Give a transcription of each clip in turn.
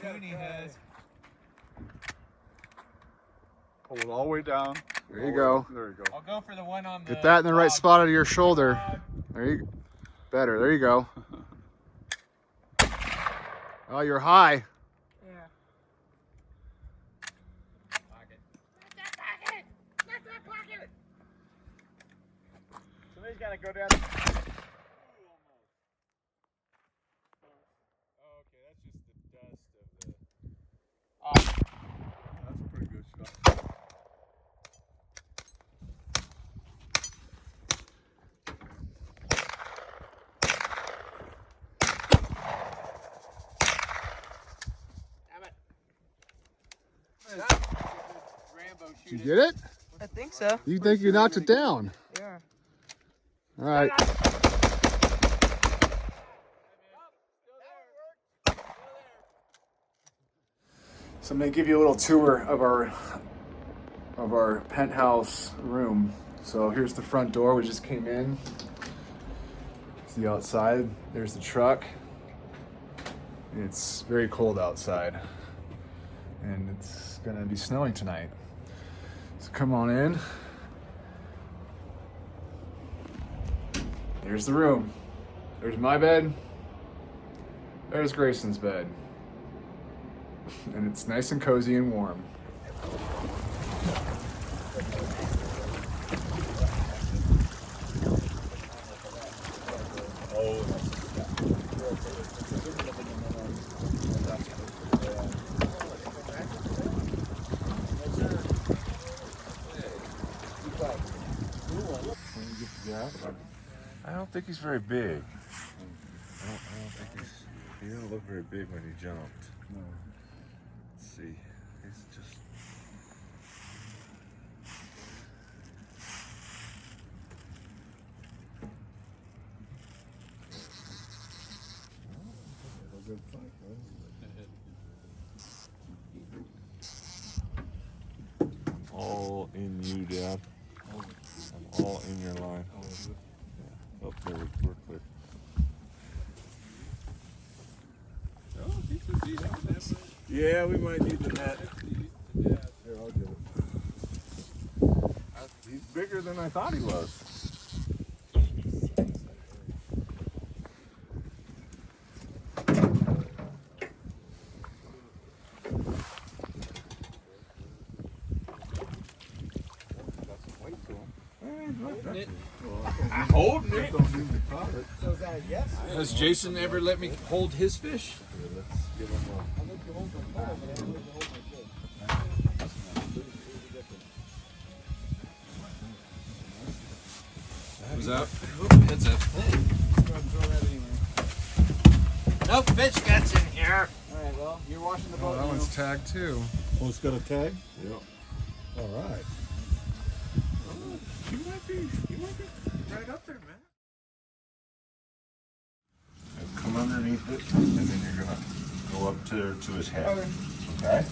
Cooney has. Pull it all the way down. There you go. There you go. I'll go for the one on the. Get that in the right spot of your shoulder. There you go. Better. There you go. Oh, you're high. Yeah. Pocket. Not that pocket. Somebody's got to go down. Oh, okay, that's just the dust of the. That's a pretty good shot. Did you get it? I think so. You think you knocked it down? Yeah. All right. So I'm going to give you a little tour of our penthouse room. So here's the front door. We just came in. See outside. There's the truck. It's very cold outside, and it's going to be snowing tonight. So come on in. There's the room. There's my bed. There's Grayson's bed. And it's nice and cozy and warm. I don't think he's very big. I don't think he didn't look very big when he jumped. No. Let's see. He's just. A good fight, I'm all in you, Dad. I'm all in your line. Yeah. Oh, there we're clear. Yeah, we might need the net. Here, I'll get it. He's bigger than I thought he was. I'm holding it. So is that a yes? Has Jason ever let me hold his fish? What's up? Heads up. No fish guts in here. All right. Well, you're washing the Oh, boat. that one's tagged too. Oh, it's got a tag? Yep. All right. You might be right up there, man. And come underneath it, and then you're gonna go up to his head. Okay?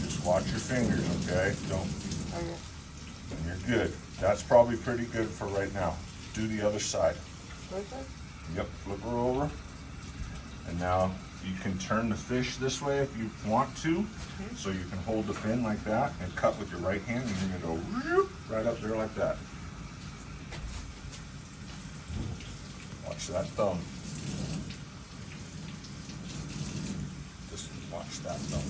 Just watch your fingers, okay? Don't. And you're good. That's probably pretty good for right now. Do the other side. Yep, flip her over. And now you can turn the fish this way if you want to. So you can hold the fin like that and cut with your right hand, and you're gonna go right up there like that. Watch that thumb. Just watch that thumb.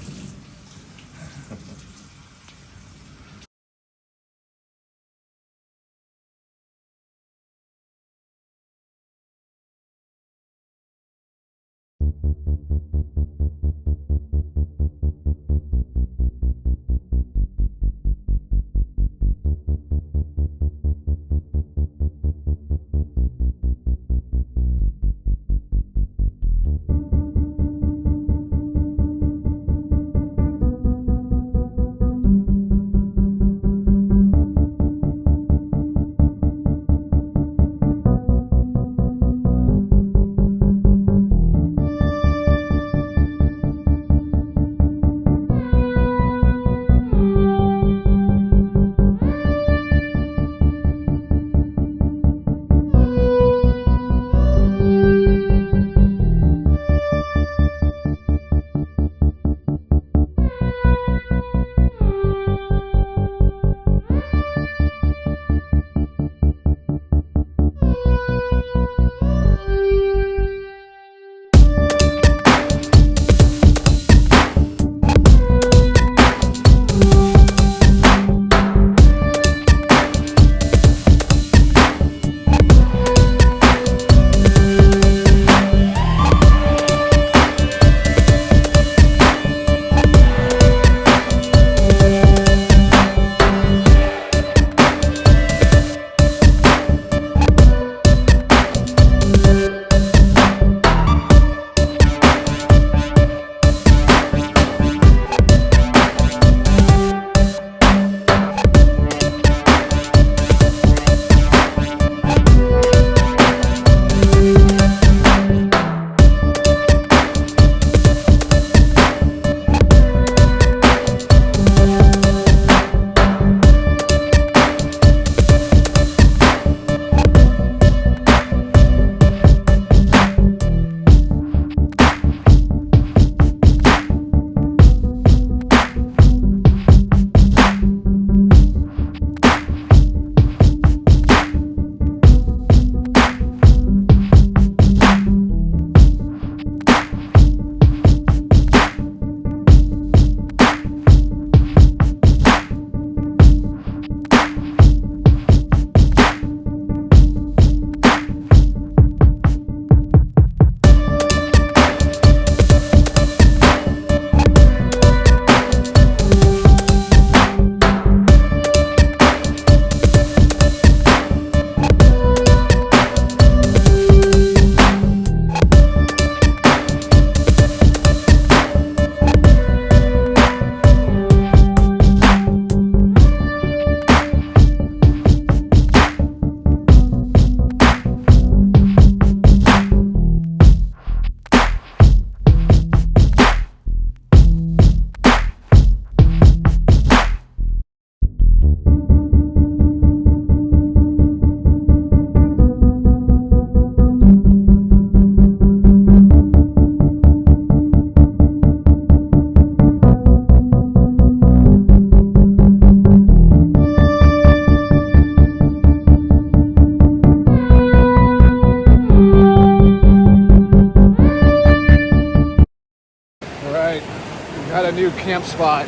a new camp spot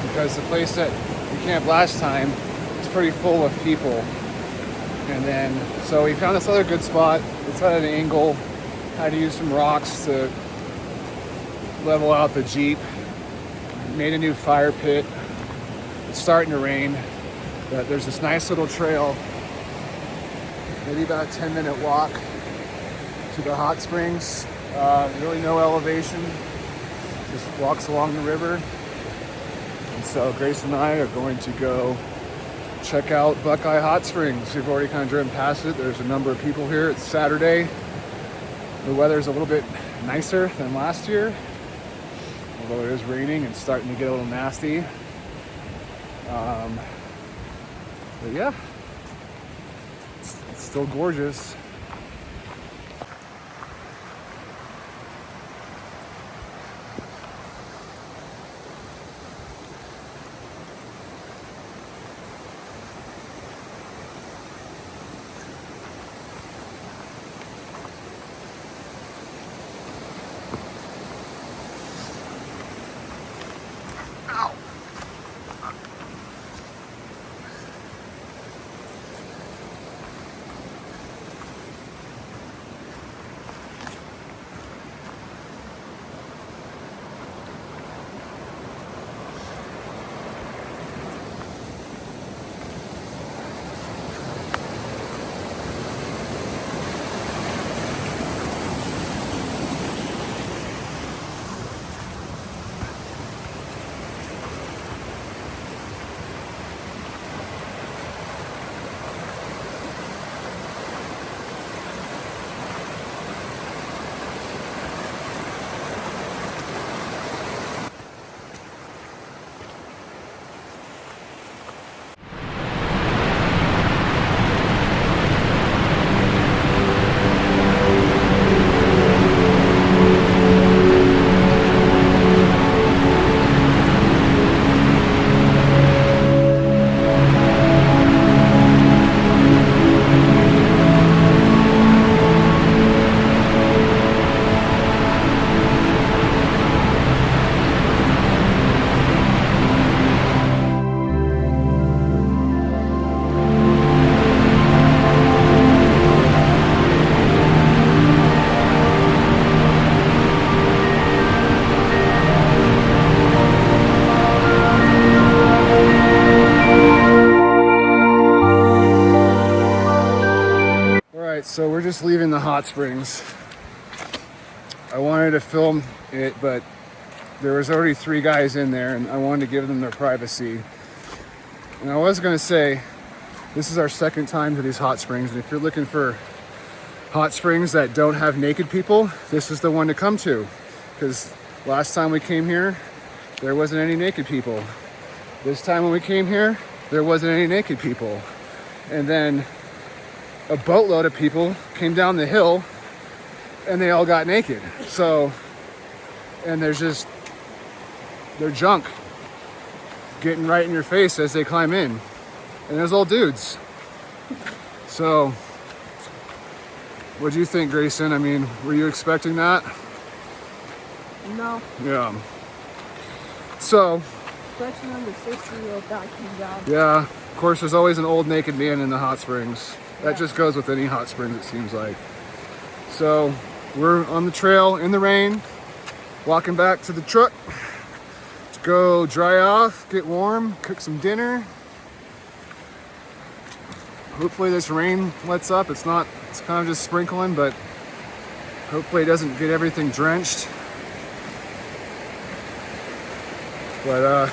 because the place that we camped last time is pretty full of people. And then, so we found this other good spot. It's at an angle. Had to use some rocks to level out the Jeep. Made a new fire pit. It's starting to rain, but there's this nice little trail, maybe about a 10-minute walk to the hot springs. Really no elevation, just walks along the river. And so Grace and I are going to go check out Buckeye Hot Springs. We've already kind of driven past it. There's a number of people here. It's Saturday. The weather's a little bit nicer than last year, although it is raining and starting to get a little nasty. But yeah, it's still gorgeous. just leaving the hot springs. I wanted to film it, but there was already 3 guys in there and I wanted to give them their privacy. And I was gonna say, this is our second time to these hot springs, and if you're looking for hot springs that don't have naked people, this is the one to come to. Because last time we came here, there wasn't any naked people. This time when we came here, there wasn't any naked people. And then a boatload of people came down the hill and they all got naked. So, and they're junk getting right in your face as they climb in. And there's all dudes. So, what do you think, Grayson? I mean, were you expecting that? No. Yeah. So, Especially when the 60-year-old guy came down. yeah, of course, there's always an old naked man in the hot springs. That just goes with any hot springs, it seems like. So, we're on the trail in the rain, walking back to the truck to go dry off, get warm, cook some dinner. Hopefully this rain lets up. It's kind of just sprinkling, but hopefully it doesn't get everything drenched. But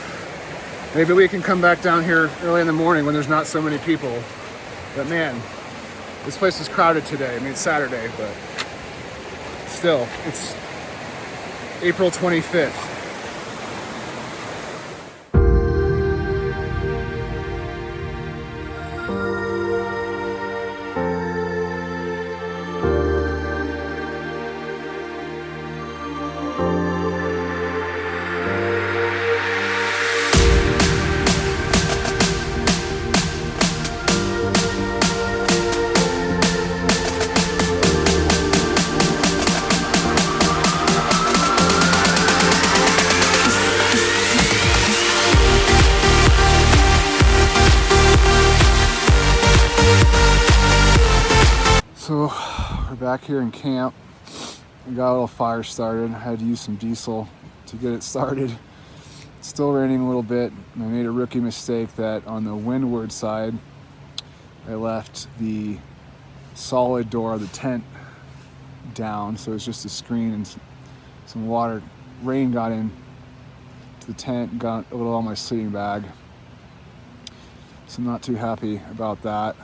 maybe we can come back down here early in the morning when there's not so many people. But man, this place is crowded today. I mean, it's Saturday, but still, it's April 25th. So we're back here in camp. We got a little fire started. I had to use some diesel to get it started. It's still raining a little bit. I made a rookie mistake that on the windward side, I left the solid door of the tent down. So it's just a screen and some water. Rain got in to the tent, got a little on my sleeping bag. So I'm not too happy about that.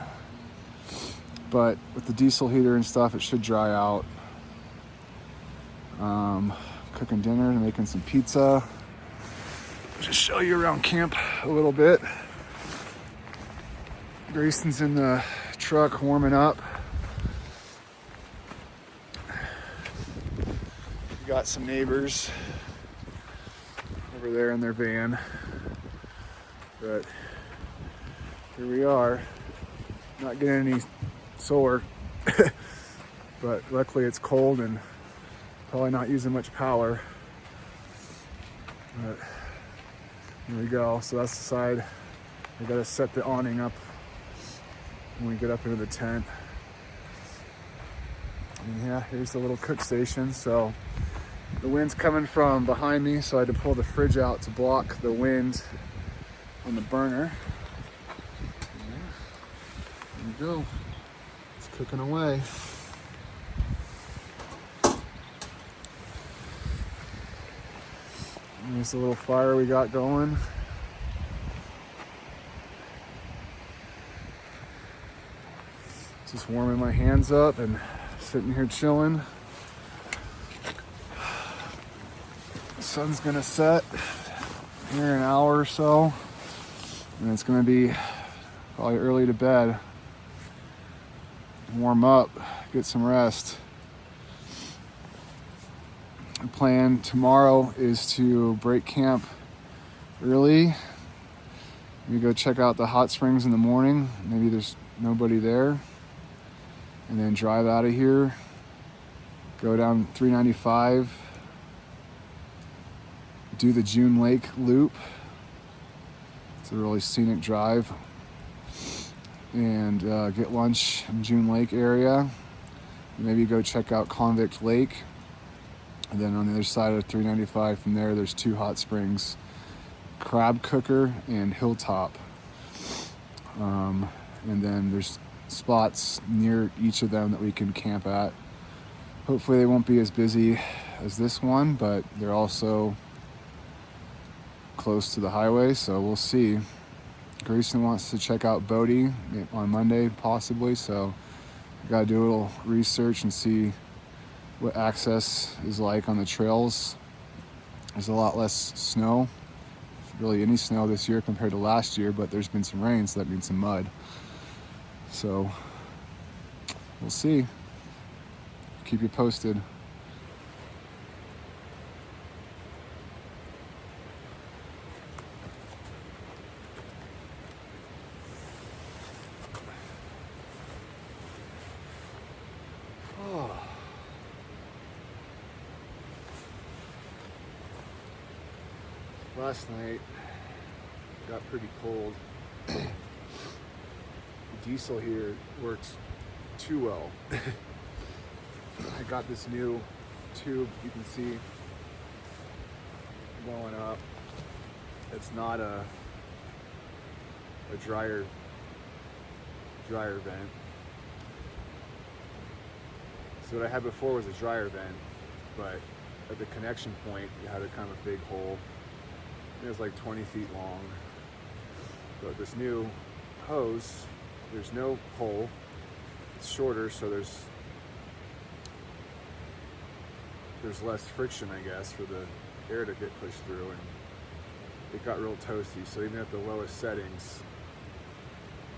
But with the diesel heater and stuff, it should dry out. Cooking dinner and making some pizza. Just show you around camp a little bit. Grayson's in the truck warming up. We got some neighbors over there in their van. But here we are. Not getting any solar, but luckily it's cold and probably not using much power. But here we go. So that's the side. We gotta set the awning up when we get up into the tent. And yeah, here's the little cook station. So the wind's coming from behind me, so I had to pull the fridge out to block the wind on the burner. There we go. Cooking away. There's the little fire we got going. Just warming my hands up and sitting here chilling. The sun's gonna set here in an hour or so, and it's gonna be probably early to bed. Warm up, get some rest. The plan tomorrow is to break camp early. We go check out the hot springs in the morning. Maybe there's nobody there. And then drive out of here, go down 395, do the June Lake loop. It's a really scenic drive. And get lunch in June Lake area. Maybe go check out Convict Lake. And then on the other side of 395 from there, there's 2 hot springs, Crab Cooker and Hilltop. And then there's spots near each of them that we can camp at. Hopefully they won't be as busy as this one, but they're also close to the highway, so we'll see. Grayson wants to check out Bodie on Monday, possibly, so I gotta do a little research and see what access is like on the trails. There's a lot less snow, really any snow this year compared to last year, but there's been some rain, so that means some mud. So we'll see. Keep you posted. Last night got pretty cold. The diesel here works too well. I got this new tube you can see going up. It's not a dryer vent. So what I had before was a dryer vent, but at the connection point you had a kind of a big hole. It was like 20 feet long. But this new hose, there's no hole. It's shorter, so there's less friction, I guess, for the air to get pushed through, and it got real toasty. So even at the lowest settings,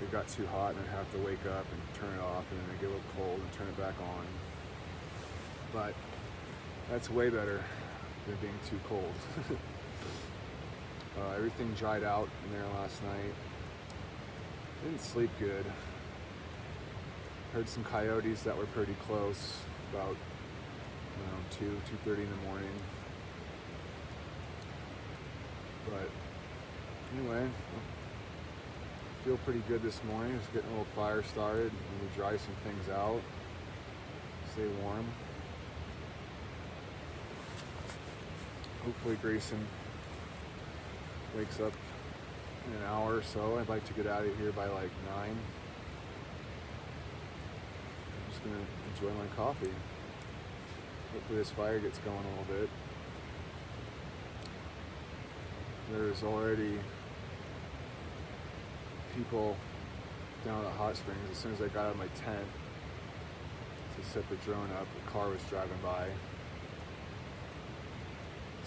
it got too hot, and I'd have to wake up and turn it off, and then it'd get a little cold and turn it back on. But that's way better than being too cold. Everything dried out in there last night. Didn't sleep good. Heard some coyotes that were pretty close, about 2:30 in the morning. But anyway, feel pretty good this morning. Just getting a little fire started, and we dry some things out. Stay warm. Hopefully Grayson wakes up in an hour or so. I'd like to get out of here by like 9. I'm just gonna enjoy my coffee. Hopefully this fire gets going a little bit. There's already people down at Hot Springs. As soon as I got out of my tent to set the drone up, a car was driving by.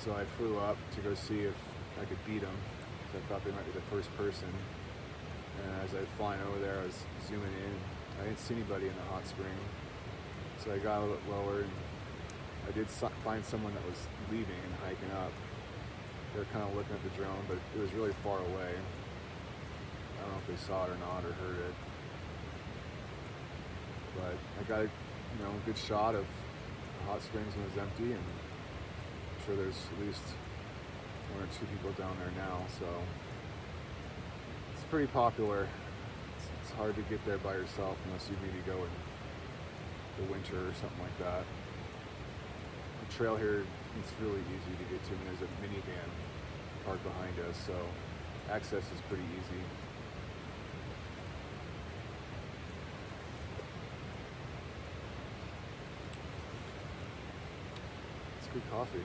So I flew up to go see if I could beat them, because I thought they might be the first person. And as I was flying over there, I was zooming in. I didn't see anybody in the hot spring, so I got a little bit lower, and I did find someone that was leaving and hiking up. They were kind of looking at the drone, but it was really far away. I don't know if they saw it or not, or heard it. But I got a good shot of the hot springs when it was empty, and I'm sure there's at least 1 or 2 people down there now, so it's pretty popular. It's hard to get there by yourself unless you maybe go in the winter or something like that. The trail here, it's really easy to get to. I mean, there's a minivan parked behind us, so access is pretty easy. It's good coffee.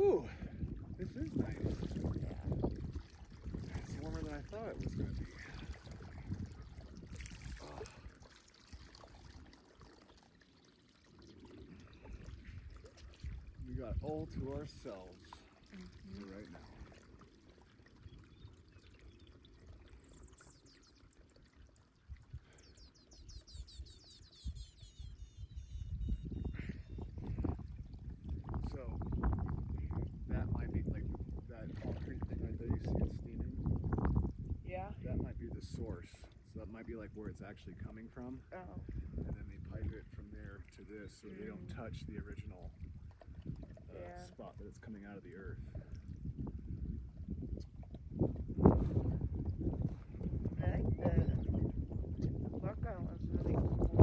Ooh, this is nice. It's warmer than I thought it was going to be. Oh. We got all to ourselves right now. So that might be like that concrete thing right there. You see it steaming? Yeah. That might be the source. So that might be like where it's actually coming from. Oh. And then they pipe it from there to this so they don't touch the original spot that it's coming out of the earth. I like the Buckeye one's really cool.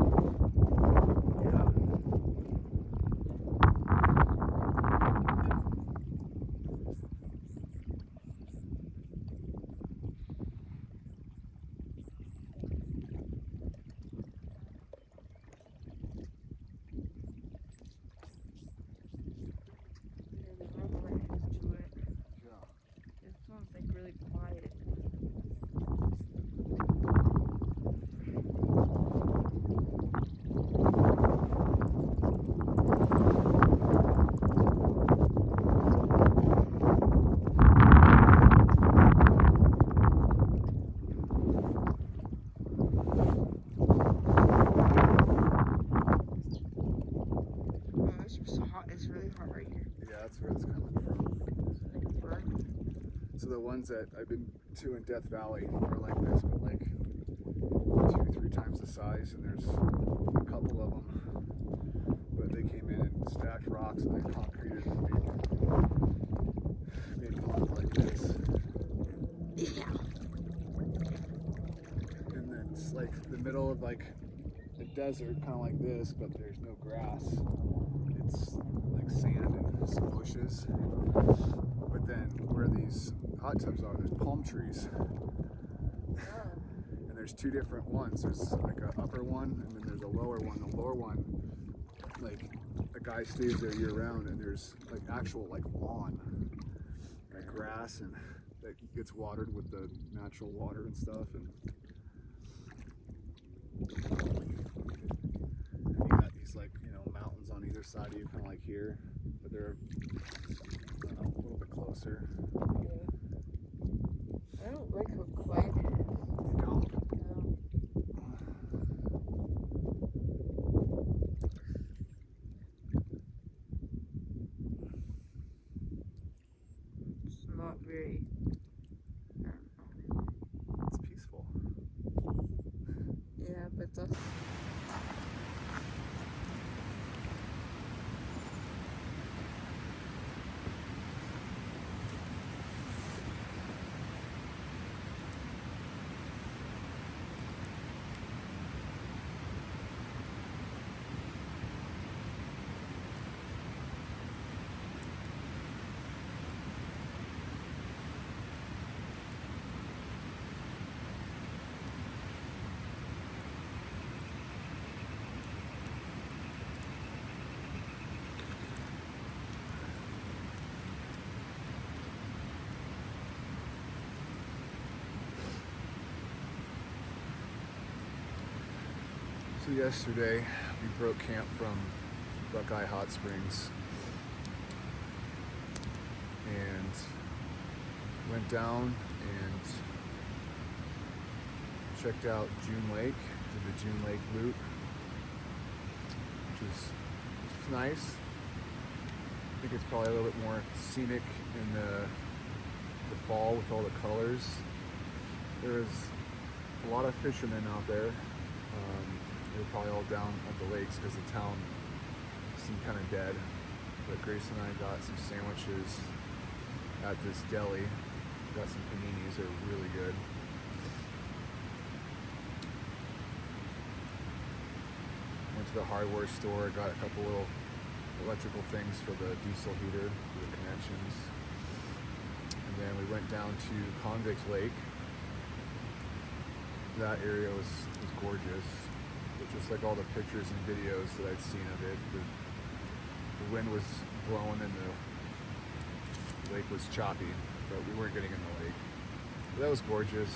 Yeah. There's a real brightness to it. Yeah. This one's like really quiet. Oh, it's hot. It's really hot right here. Yeah, that's where it's coming from. It's like a burn. So the ones that I've been to in Death Valley are like this, but like 2-3 times the size, and there's a couple of them. But they came in and stacked rocks and then concreted and made ponds like this. Yeah. And then it's like the middle of like the desert, kind of like this, but there's no grass. It's like sand and some bushes. But then where these hot tubs are, there's palm trees. And there's two different ones. There's like an upper one and then there's a lower one. The lower one, like a guy stays there year round, and there's like actual like lawn, like grass, and that gets watered with the natural water and stuff. And you got these like, you know, mountains on either side of you, kind of like here, but they're, I don't know, a little bit closer. I don't like how quiet it is. You know? No. It's not very. I don't know. It's peaceful. Yeah, but that's. So yesterday we broke camp from Buckeye Hot Springs and went down and checked out June Lake, did the June Lake loop, which was nice. I think it's probably a little bit more scenic in the fall with all the colors. There's a lot of fishermen out there. They were probably all down at the lakes because the town seemed kind of dead. But Grace and I got some sandwiches at this deli. Got some paninis, they're really good. Went to the hardware store, got a couple little electrical things for the diesel heater, for the connections. And then we went down to Convict Lake. That area was gorgeous. Just like all the pictures and videos that I'd seen of it. The wind was blowing in the lake was choppy, but we weren't getting in the lake. But that was gorgeous.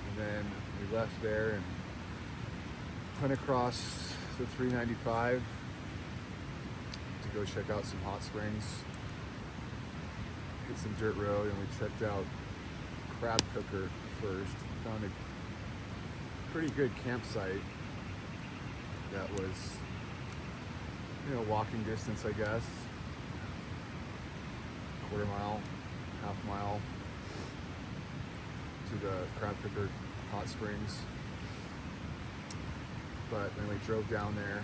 And then we left there and went across the 395 to go check out some hot springs. Hit some dirt road, and we checked out Crab Cooker first. Found a pretty good campsite that was, you know, walking distance, I guess. Quarter mile, half mile to the Crab Cooker hot springs. But then we drove down there.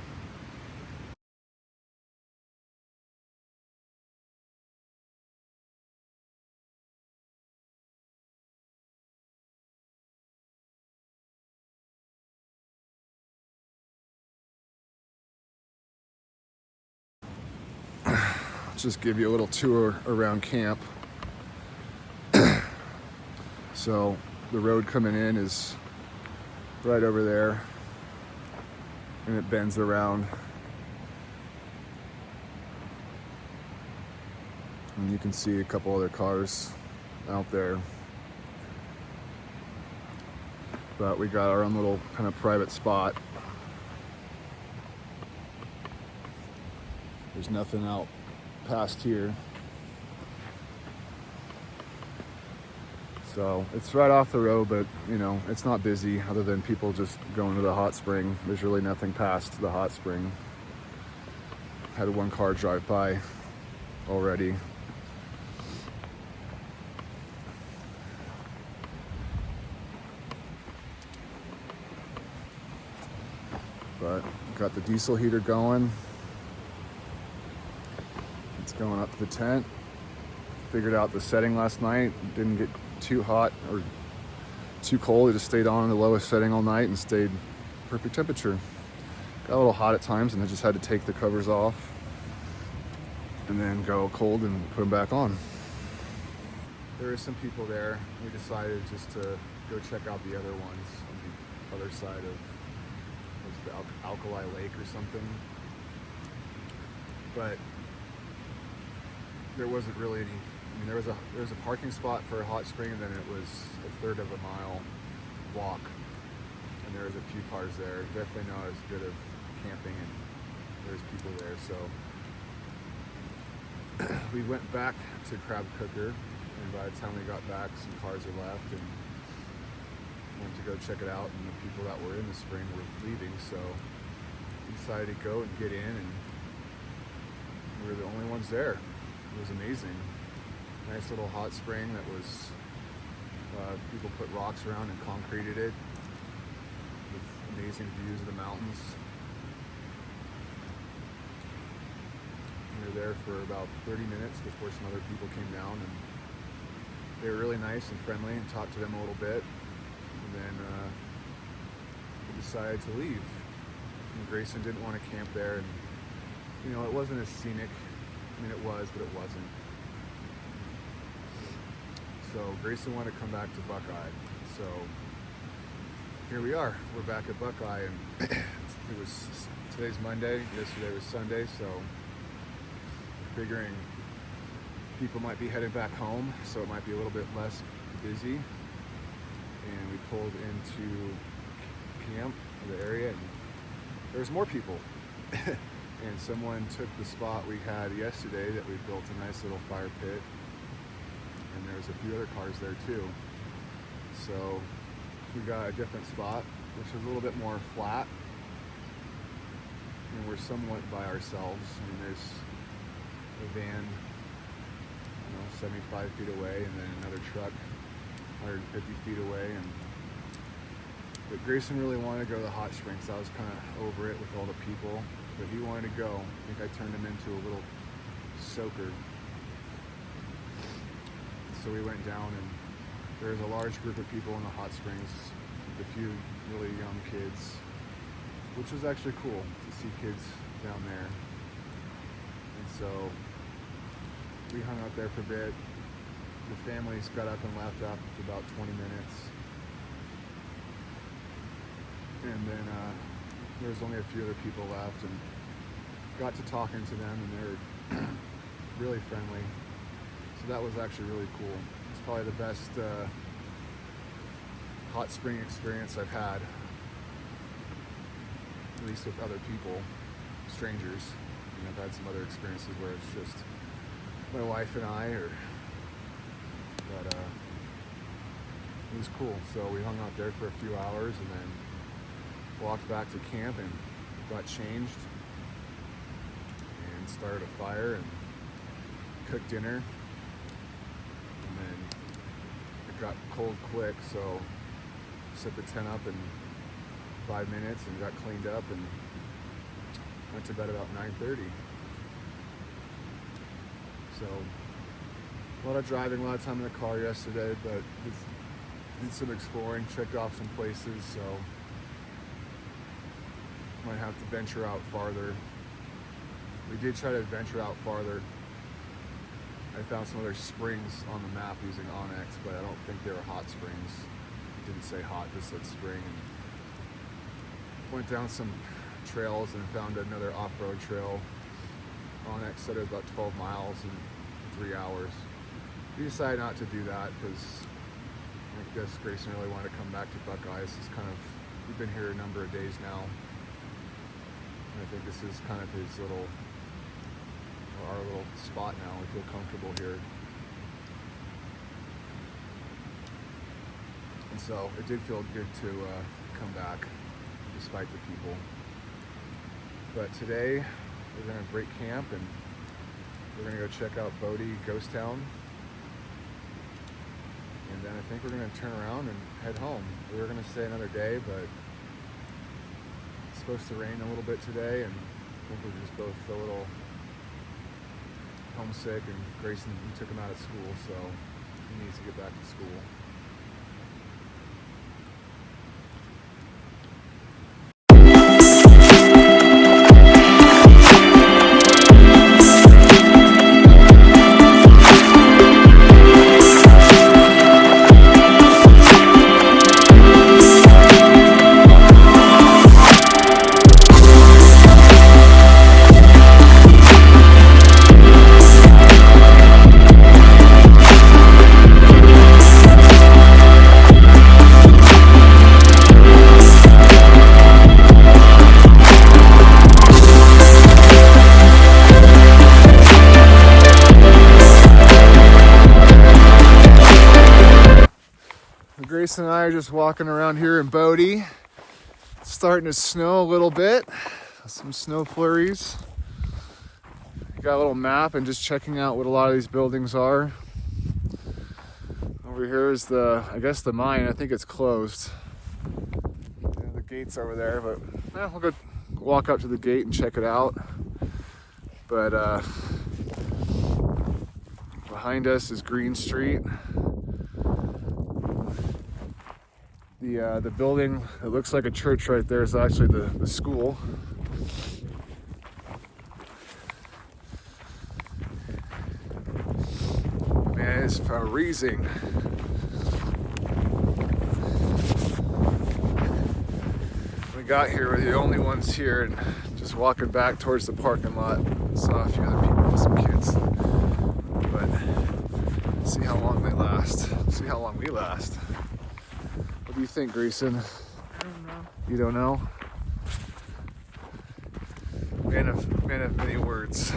Just give you a little tour around camp. So the road coming in is right over there, and it bends around, and you can see a couple other cars out there. But we got our own little kind of private spot. There's nothing out past here. So it's right off the road, but you know, it's not busy other than people just going to the hot spring. There's really nothing past the hot spring. Had one car drive by already. But got the diesel heater going. It's going up to the tent. Figured out the setting last night. Didn't get too hot or too cold. It just stayed on the lowest setting all night and stayed perfect temperature. Got a little hot at times, and I just had to take the covers off and then go cold and put them back on. There is some people there. We decided just to go check out the other ones on the other side of the Alkali Lake or something. But there wasn't really any. I mean, there was a parking spot for a hot spring, and then it was a third of a mile walk, and there was a few cars there. Definitely not as good of camping, and there's people there. So we went back to Crab Cooker, and by the time we got back, some cars were left, and went to go check it out. And the people that were in the spring were leaving, so we decided to go and get in, and we were the only ones there. It was amazing. Nice little hot spring that was, people put rocks around and concreted it with amazing views of the mountains. We were there for about 30 minutes before some other people came down, and they were really nice and friendly, and talked to them a little bit, and then we decided to leave. And Grayson didn't want to camp there, and you know, it wasn't as scenic. I mean, it was, but it wasn't. So Grayson wanted to come back to Buckeye. So here we are. We're back at Buckeye, and today's Monday. Yesterday was Sunday, so we're figuring people might be headed back home, so it might be a little bit less busy. And we pulled into camp, the area, and there's more people. And someone took the spot we had yesterday that we built a nice little fire pit. And there's a few other cars there too. So we got a different spot, which is a little bit more flat. And we're somewhat by ourselves. I mean, there's a van, 75 feet away, and then another truck 150 feet away. But Grayson really wanted to go to the hot springs. So I was kind of over it with all the people. But he wanted to go. I think I turned him into a little soaker. So we went down, and there was a large group of people in the hot springs, with a few really young kids, which was actually cool to see kids down there. And so we hung out there for a bit. The families got up and left after about 20 minutes. And then there was only a few other people left, and got to talking to them, and they were really friendly. So that was actually really cool. It's probably the best hot spring experience I've had, at least with other people, strangers. You know, I've had some other experiences where it's just my wife and I, but it was cool. So we hung out there for a few hours and then walked back to camp and got changed and started a fire and cooked dinner. And then it got cold quick, so set the tent up in 5 minutes and got cleaned up and went to bed about 9:30. So a lot of driving, a lot of time in the car yesterday, but did some exploring, checked off some places, so might have to venture out farther. We did try to venture out farther. I found some other springs on the map using Onyx, but I don't think they were hot springs. It didn't say hot, just said spring. And went down some trails and found another off-road trail. Onyx said it was about 12 miles in 3 hours. We decided not to do that because I guess Grayson really wanted to come back to Buckeyes. It's kind of, we've been here a number of days now. And I think this is kind of his little, our little spot now. We feel comfortable here. And so it did feel good to come back despite the people. But today we're gonna break camp and we're gonna go check out Bodie Ghost Town. And then I think we're gonna turn around and head home. We were gonna stay another day, but it's supposed to rain a little bit today, and I think we just both feel a little homesick, and Grayson, we took him out of school, so he needs to get back to school. Grayson and I are just walking around here in Bodie. It's starting to snow a little bit. Some snow flurries. Got a little map and just checking out what a lot of these buildings are. Over here is I guess the mine. I think it's closed. Yeah, the gate's over there, but we'll go walk up to the gate and check it out. But behind us is Green Street. The building that looks like a church right there is actually the school. Man, it's freezing. We got here, we're the only ones here, and just walking back towards the parking lot. Saw a few other people with some kids. But see how long they last. See how long we last. What do you think, Grayson? I don't know. You don't know? Man of many words.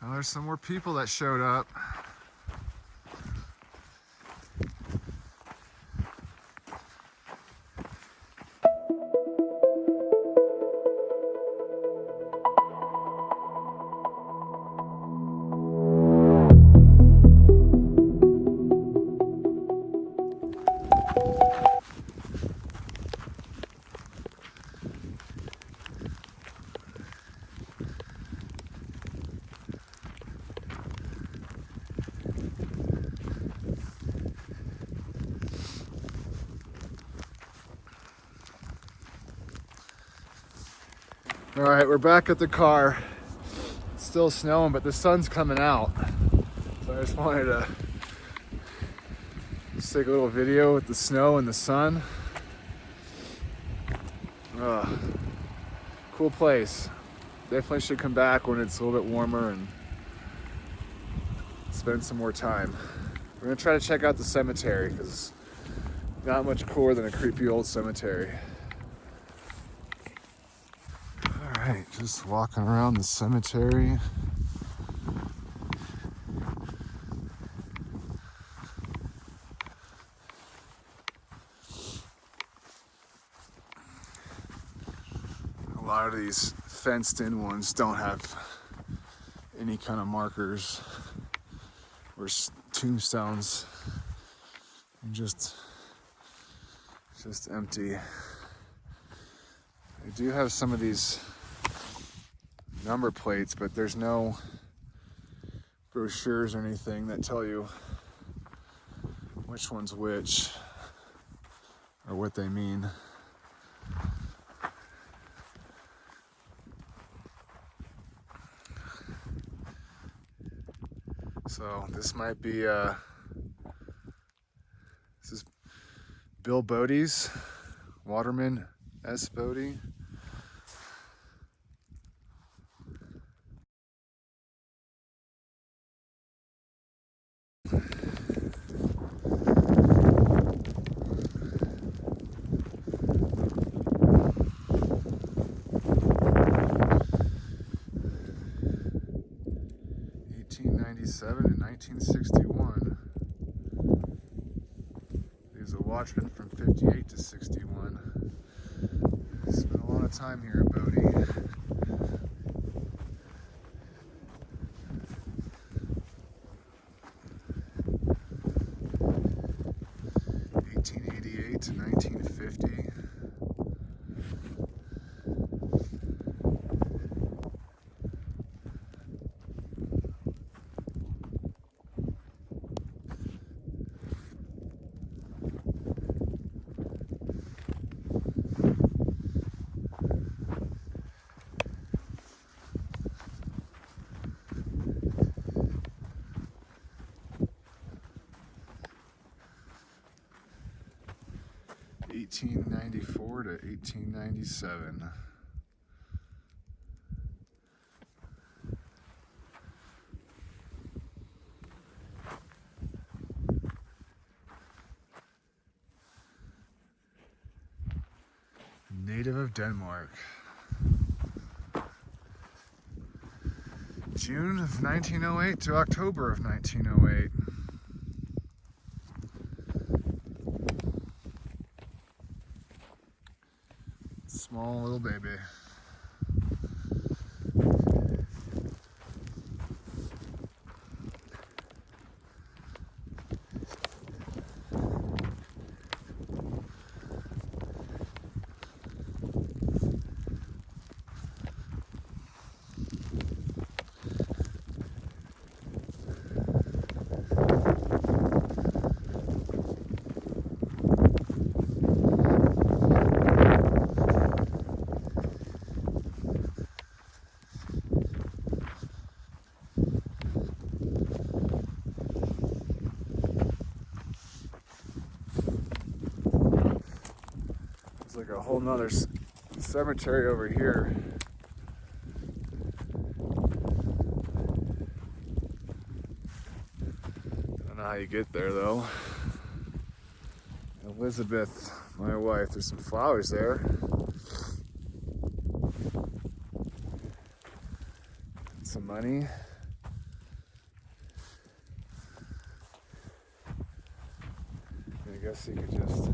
Well, there's some more people that showed up. All right, we're back at the car. It's still snowing, but the sun's coming out. So I just wanted to Let's take a little video with the snow and the sun. Cool place. Definitely should come back when it's a little bit warmer and spend some more time. We're gonna try to check out the cemetery because not much cooler than a creepy old cemetery. All right, just walking around the cemetery. A lot of these fenced in ones don't have any kind of markers or tombstones. Just empty. They do have some of these number plates, but there's no brochures or anything that tell you which one's which or what they mean. So this might be this is Bill Bodie's, Waterman S. Bodie. In 1961. He was a watchman from 58 to 61. Spent a lot of time here at Bodie. (1888 to 1950). (1894 to 1897). Native of Denmark. June of 1908 to October of 1908. Small little baby. Like a whole nother cemetery over here. Don't know how you get there though. Elizabeth, my wife, there's some flowers there. And some money. I guess you could just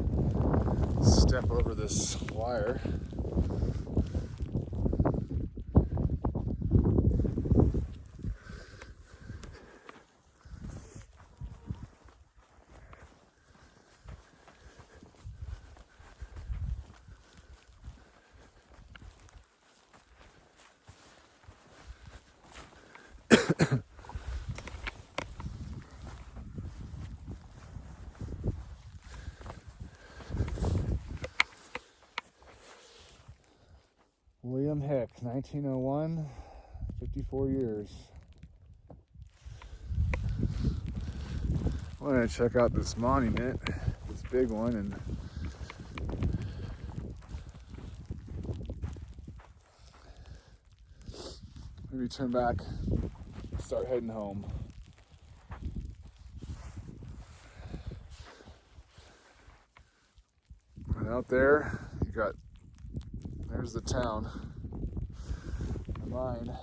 step over this wire. William Hick, 1901, 54 years. wanted to check out this monument, this big one, and maybe turn back, start heading home. And out there, there's the town, the mine.